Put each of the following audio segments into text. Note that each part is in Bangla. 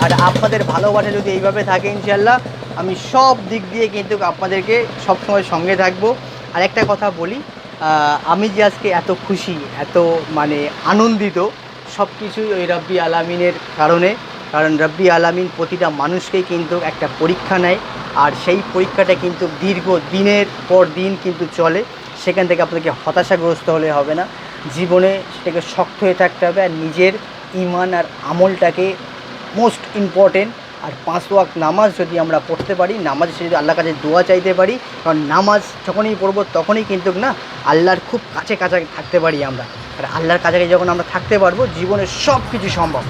আর আপনাদের ভালোবাসা যদি এইভাবে থাকে ইনশাল্লাহ আমি সব দিক দিয়ে কিন্তু আপনাদেরকে সবসময় সঙ্গে থাকবো। আর একটা কথা বলি, আমি যে আজকে এত খুশি, এত মানে আনন্দিত, সব কিছুই ওই রব্বি আলামিনের কারণে। কারণ রব্বি আলামিন প্রতিটা মানুষকেই কিন্তু একটা পরীক্ষা নেয়, আর সেই পরীক্ষাটা কিন্তু দীর্ঘ দিনের পর দিন কিন্তু চলে। সেখান থেকে আপনাদেরকে হতাশাগ্রস্ত হলে হবে না, জীবনে সেটাকে শক্ত হয়ে থাকতে হবে। আর নিজের ঈমান আর আমলটাকে মোস্ট ইম্পর্টেন্ট। আর 5 ওয়াক্ত নামাজ যদি আমরা পড়তে পারি, নামাজে যদি আল্লাহর কাছে দোয়া চাইতে পারি, কারণ নামাজ যখনই পড়বো তখনই কিন্তু না আল্লাহর খুব কাছে কাছে থাকতে পারি আমরা। আর আল্লাহর কাছাকাছি যখন আমরা থাকতে পারবো, জীবনের সব কিছু সম্ভব।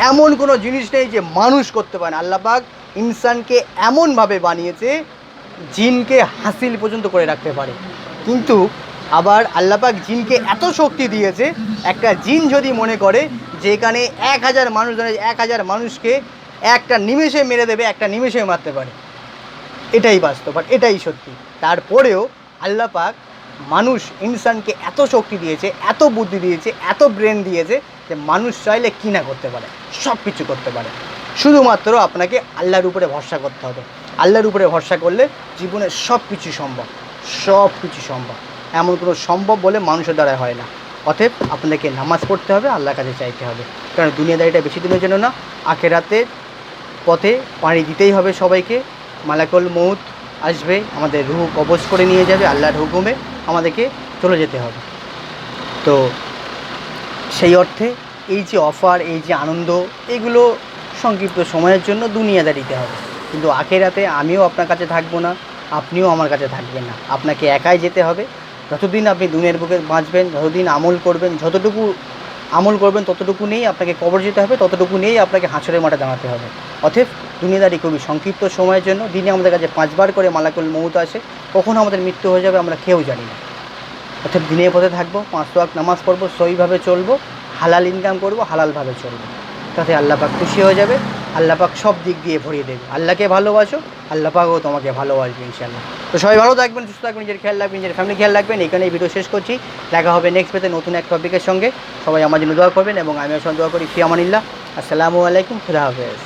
এমন কোনো জিনিস নেই যে মানুষ করতে পারে না। আল্লাহ পাক ইনসানকে এমনভাবে বানিয়েছে, জিনকে হাসিল পর্যন্ত করে রাখতে পারে। কিন্তু আবার আল্লাহ পাক জিনকে এত শক্তি দিয়েছে, একটা জিন যদি মনে করে যে এখানে 1000 মানুষ, 1000 মানুষকে একটা নিমেষে মেরে দেবে, একটা নিমেষে মারতে পারে। এটাই বাস্তব আর এটাই সত্যি। তারপরেও আল্লাহ পাক মানুষ ইনসানকে এত শক্তি দিয়েছে, এত বুদ্ধি দিয়েছে, এত ব্রেন দিয়েছে যে মানুষ চাইলে কী না করতে পারে, সব কিছু করতে পারে। শুধুমাত্র আপনাকে আল্লাহর উপরে ভরসা করতে হবে। আল্লাহর উপরে ভরসা করলে জীবনের সব কিছু সম্ভব, সব কিছু সম্ভব। এমন কোনো সম্ভব বলে মানুষের দ্বারা হয় না। অতএব আপনাকে নামাজ পড়তে হবে, আল্লাহর কাছে চাইতে হবে। কারণ দুনিয়াদারিটা বেশি দিনের জন্য না, আখেরাতের পথে পাড়ি দিতেই হবে সবাইকে। মালাকুল মউত আসবে, আমাদের রূহ কবজ করে নিয়ে যাবে, আল্লাহর হুকুমে আমাদেরকে চলে যেতে হবে। তো সেই অর্থে এই যে অফার, এই যে আনন্দ, এগুলো সংক্ষিপ্ত সময়ের জন্য দুনিয়াদারিতে হবে। কিন্তু আখেরাতে আমিও আপনার কাছে থাকবো না, আপনিও আমার কাছে থাকবেন না। আপনাকে একাই যেতে হবে। যতদিন আপনি দুনিয়ার বুকে বাঁচবেন, যতদিন আমল করবেন, যতটুকু আমল করবেন ততটুকু নিয়েই আপনাকে কবর যেতে হবে, ততটুকু নিয়েই আপনাকে হাসরের মাঠে দাঁড়াতে হবে। অতএব দুনিয়াদারি খুবই সংক্ষিপ্ত সময়ের জন্য। দিনে আমাদের কাছে 5 বার করে মালাকুল মউত আসে, কখন আমাদের মৃত্যু হয়ে যাবে আমরা কেউ জানি না। অর্থাৎ দিনের পথে থাকবো, 5 ওয়াক্ত নামাজ পড়বো, সহিভাবে চলবো, হালাল ইনকাম করবো, হালালভাবে চলবো। তাতে আল্লাহ পাক খুশি হয়ে যাবে, আল্লাহ পাক সব দিক দিয়ে ভরিয়ে দেবে। আল্লাহকে ভালোবাসো, আল্লাহ পাকও তোমাকে ভালোবাসবে ইনশাআল্লাহ। তো সবাই ভালো থাকবেন, সুস্থ থাকবেন, নিজের খেয়াল রাখবেন, নিজের ফ্যামিলি খেয়াল রাখবেন। এখানে এই ভিডিও শেষ করছি। দেখা হবে নেক্সট পেতে নতুন এক টপিকের সঙ্গে। সবাই আমার জন্য দোয়া করবেন এবং আমিও সঙ্গে দোয়া করি। ফি আমানিল্লাহ। আসসালামু আলাইকুম, খুদা হাফেজ।